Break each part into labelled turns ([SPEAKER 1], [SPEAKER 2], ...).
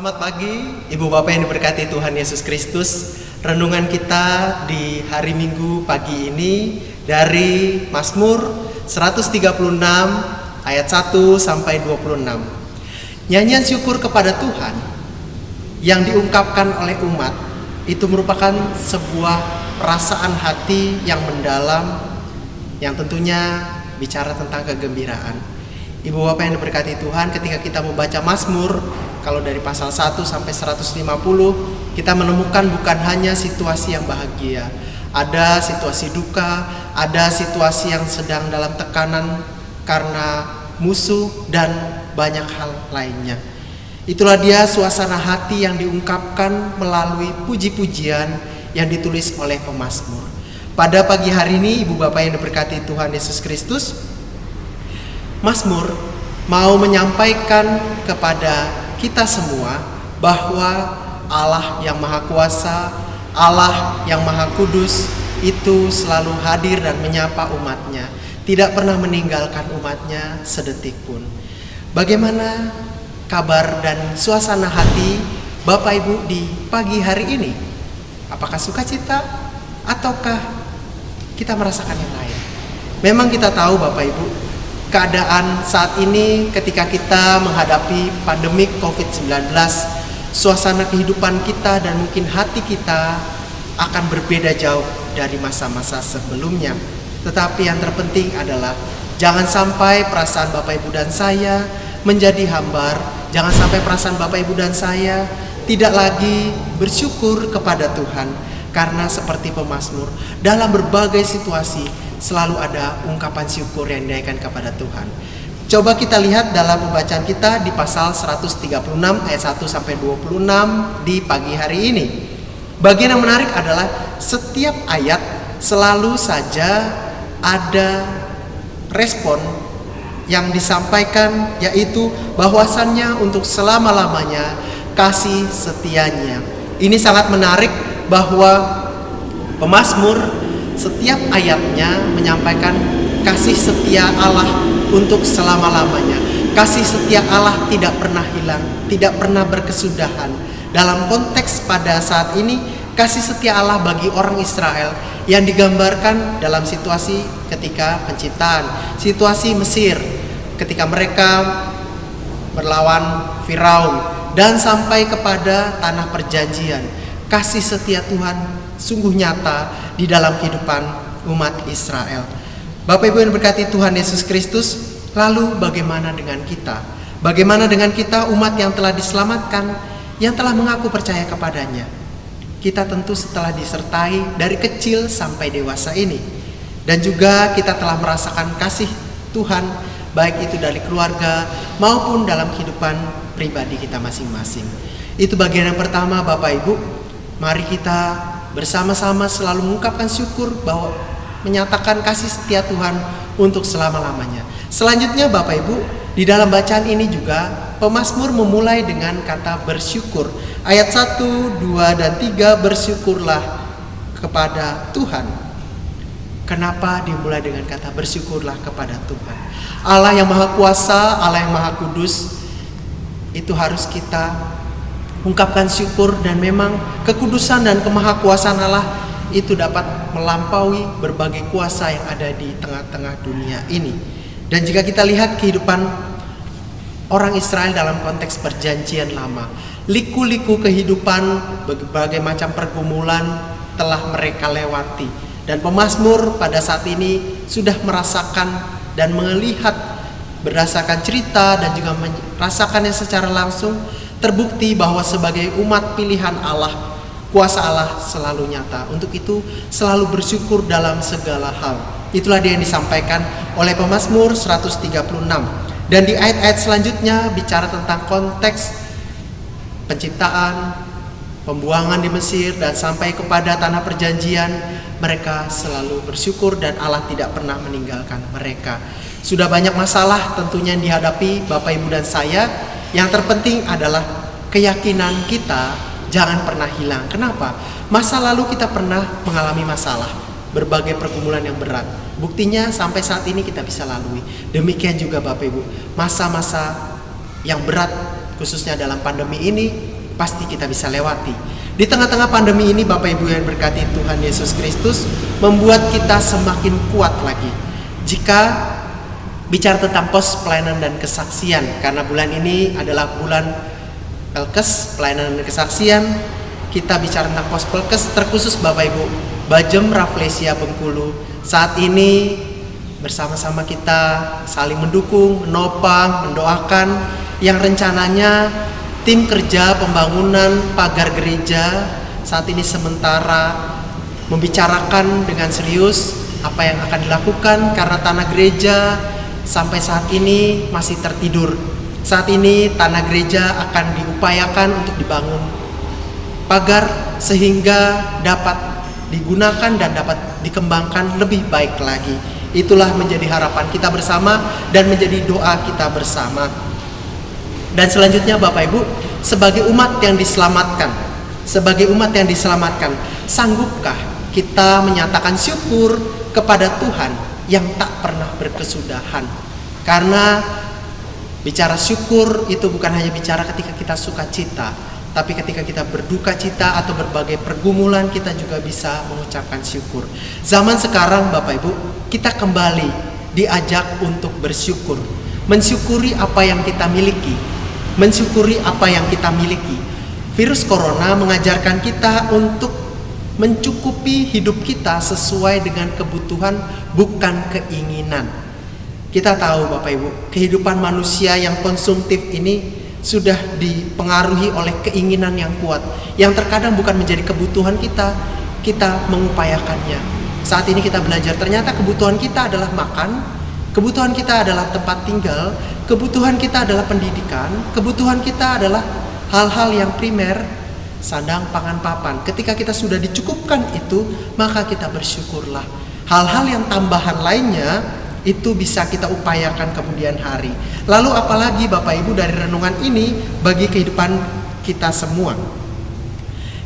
[SPEAKER 1] Selamat pagi, Ibu Bapak yang diberkati Tuhan Yesus Kristus. Renungan kita di hari Minggu pagi ini dari Mazmur 136 ayat 1 sampai 26. Nyanyian syukur kepada Tuhan yang diungkapkan oleh umat itu merupakan sebuah perasaan hati yang mendalam, yang tentunya bicara tentang kegembiraan. Ibu Bapak yang diberkati Tuhan, ketika kita membaca Mazmur, kalau dari pasal 1 sampai 150, kita menemukan bukan hanya situasi yang bahagia. Ada situasi duka, ada situasi yang sedang dalam tekanan karena musuh, dan banyak hal lainnya. Itulah dia suasana hati yang diungkapkan melalui puji-pujian yang ditulis oleh pemazmur. Pada pagi hari ini, Ibu Bapak yang diberkati Tuhan Yesus Kristus, Mazmur mau menyampaikan kepada kita semua bahwa Allah yang Maha Kuasa, Allah yang Maha Kudus itu selalu hadir dan menyapa umatnya, tidak pernah meninggalkan umatnya sedetik pun. Bagaimana kabar dan suasana hati Bapak Ibu di pagi hari ini? Apakah sukacita ataukah kita merasakan yang lain? Memang kita tahu Bapak Ibu, keadaan saat ini ketika kita menghadapi pandemi COVID-19, suasana kehidupan kita dan mungkin hati kita akan berbeda jauh dari masa-masa sebelumnya. Tetapi yang terpenting adalah jangan sampai perasaan Bapak Ibu dan saya menjadi hambar. Jangan sampai perasaan Bapak Ibu dan saya tidak lagi bersyukur kepada Tuhan. Karena seperti pemazmur, dalam berbagai situasi selalu ada ungkapan syukur yang dinaikkan kepada Tuhan. Coba kita lihat dalam pembacaan kita di pasal 136 ayat 1 sampai 26 di pagi hari ini. Bagian yang menarik adalah setiap ayat selalu saja ada respon yang disampaikan, yaitu bahwasannya untuk selama-lamanya kasih setianya. Ini sangat menarik bahwa pemazmur setiap ayatnya menyampaikan kasih setia Allah untuk selama-lamanya. Kasih setia Allah tidak pernah hilang, tidak pernah berkesudahan. Dalam konteks pada saat ini, kasih setia Allah bagi orang Israel yang digambarkan dalam situasi ketika penciptaan, situasi Mesir, ketika mereka berlawan Firaun, dan sampai kepada tanah perjanjian. Kasih setia Tuhan sungguh nyata di dalam kehidupan umat Israel. Bapak Ibu yang berkati Tuhan Yesus Kristus, lalu bagaimana dengan kita? Bagaimana dengan kita umat yang telah diselamatkan, yang telah mengaku percaya kepadanya? Kita tentu setelah disertai dari kecil sampai dewasa ini, dan juga kita telah merasakan kasih Tuhan, baik itu dari keluarga maupun dalam kehidupan pribadi kita masing-masing. Itu bagian yang pertama Bapak Ibu. Mari kita bersama-sama selalu mengungkapkan syukur bahwa menyatakan kasih setia Tuhan untuk selama-lamanya. Selanjutnya Bapak Ibu, di dalam bacaan ini juga pemazmur memulai dengan kata bersyukur. Ayat 1, 2, dan 3, bersyukurlah kepada Tuhan. Kenapa dimulai dengan kata bersyukurlah kepada Tuhan? Allah yang Maha Kuasa, Allah yang Maha Kudus, itu harus kita ungkapkan syukur, dan memang kekudusan dan kemahakuasaan Allah itu dapat melampaui berbagai kuasa yang ada di tengah-tengah dunia ini. Dan jika kita lihat kehidupan orang Israel dalam konteks perjanjian lama, liku-liku kehidupan, berbagai macam pergumulan telah mereka lewati. Dan pemazmur pada saat ini sudah merasakan dan melihat berdasarkan cerita dan juga merasakannya secara langsung, terbukti bahwa sebagai umat pilihan Allah, kuasa Allah selalu nyata. Untuk itu selalu bersyukur dalam segala hal. Itulah dia yang disampaikan oleh pemazmur 136. Dan di ayat-ayat selanjutnya bicara tentang konteks penciptaan, pembuangan di Mesir, dan sampai kepada tanah perjanjian. Mereka selalu bersyukur dan Allah tidak pernah meninggalkan mereka. Sudah banyak masalah tentunya yang dihadapi Bapak Ibu dan saya. Yang terpenting adalah keyakinan kita jangan pernah hilang. Kenapa? Masa lalu kita pernah mengalami masalah, berbagai pergumulan yang berat. Buktinya sampai saat ini kita bisa lalui. Demikian juga Bapak Ibu, masa-masa yang berat khususnya dalam pandemi ini pasti kita bisa lewati. Di tengah-tengah pandemi ini, Bapak Ibu yang berkati Tuhan Yesus Kristus, membuat kita semakin kuat lagi. Jika bicara tentang pos pelayanan dan kesaksian, karena bulan ini adalah bulan Pelkes, pelayanan dan kesaksian, kita bicara tentang pos Pelkes, terkhusus Bapak Ibu Bajem Rafflesia Bengkulu. Saat ini bersama-sama kita saling mendukung, menopang, mendoakan yang rencananya tim kerja pembangunan pagar gereja saat ini sementara membicarakan dengan serius apa yang akan dilakukan, karena tanah gereja sampai saat ini masih tertidur. Saat ini tanah gereja akan diupayakan untuk dibangun pagar sehingga dapat digunakan dan dapat dikembangkan lebih baik lagi. Itulah menjadi harapan kita bersama dan menjadi doa kita bersama. Dan selanjutnya Bapak Ibu, sebagai umat yang diselamatkan, sanggupkah kita menyatakan syukur kepada Tuhan yang tak pernah berkesudahan? Karena bicara syukur itu bukan hanya bicara ketika kita sukacita, tapi ketika kita berduka cita atau berbagai pergumulan, kita juga bisa mengucapkan syukur. Zaman sekarang Bapak Ibu, kita kembali diajak untuk bersyukur, mensyukuri apa yang kita miliki, Virus corona mengajarkan kita untuk mencukupi hidup kita sesuai dengan kebutuhan, bukan keinginan. Kita tahu Bapak Ibu, kehidupan manusia yang konsumtif ini sudah dipengaruhi oleh keinginan yang kuat, yang terkadang bukan menjadi kebutuhan kita mengupayakannya. Saat ini kita belajar ternyata kebutuhan kita adalah makan, kebutuhan kita adalah tempat tinggal, kebutuhan kita adalah pendidikan, kebutuhan kita adalah hal-hal yang primer, sandang, pangan, papan. Ketika kita sudah dicukupkan itu, maka kita bersyukurlah. Hal-hal yang tambahan lainnya itu bisa kita upayakan kemudian hari. Lalu apalagi Bapak Ibu dari renungan ini bagi kehidupan kita semua.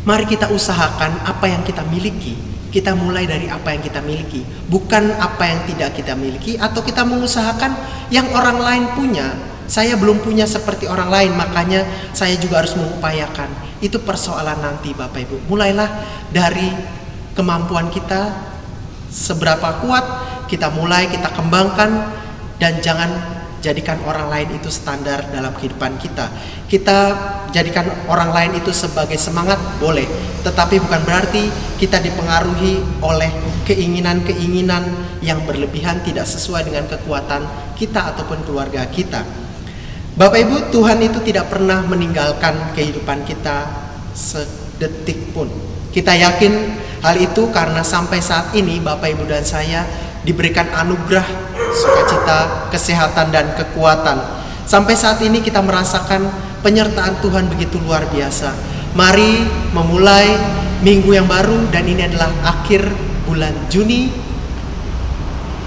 [SPEAKER 1] Mari kita usahakan apa yang kita miliki. Kita mulai dari apa yang kita miliki, bukan apa yang tidak kita miliki, atau kita mengusahakan yang orang lain punya. Saya belum punya seperti orang lain, makanya saya juga harus mengupayakan. Itu persoalan nanti Bapak Ibu. Mulailah dari kemampuan kita, seberapa kuat kita mulai, kita kembangkan, dan jangan jadikan orang lain itu standar dalam kehidupan kita. Kita jadikan orang lain itu sebagai semangat, boleh, tetapi bukan berarti kita dipengaruhi oleh keinginan-keinginan yang berlebihan, tidak sesuai dengan kekuatan kita ataupun keluarga kita. Bapak Ibu, Tuhan itu tidak pernah meninggalkan kehidupan kita sedetik pun. Kita yakin hal itu karena sampai saat ini Bapak Ibu dan saya diberikan anugerah, sukacita, kesehatan, dan kekuatan. Sampai saat ini kita merasakan penyertaan Tuhan begitu luar biasa. Mari memulai minggu yang baru, dan ini adalah akhir bulan Juni.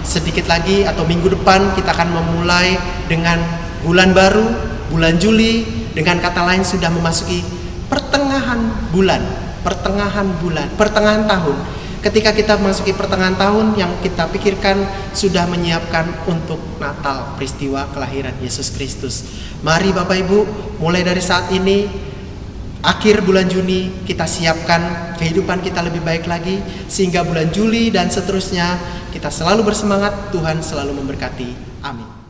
[SPEAKER 1] Sedikit lagi atau minggu depan kita akan memulai dengan bulan baru, bulan Juli. Dengan kata lain sudah memasuki pertengahan tahun. Ketika kita memasuki pertengahan tahun, yang kita pikirkan sudah menyiapkan untuk Natal, peristiwa kelahiran Yesus Kristus. Mari Bapak Ibu, mulai dari saat ini, akhir bulan Juni, kita siapkan kehidupan kita lebih baik lagi, sehingga bulan Juli dan seterusnya kita selalu bersemangat. Tuhan selalu memberkati. Amin.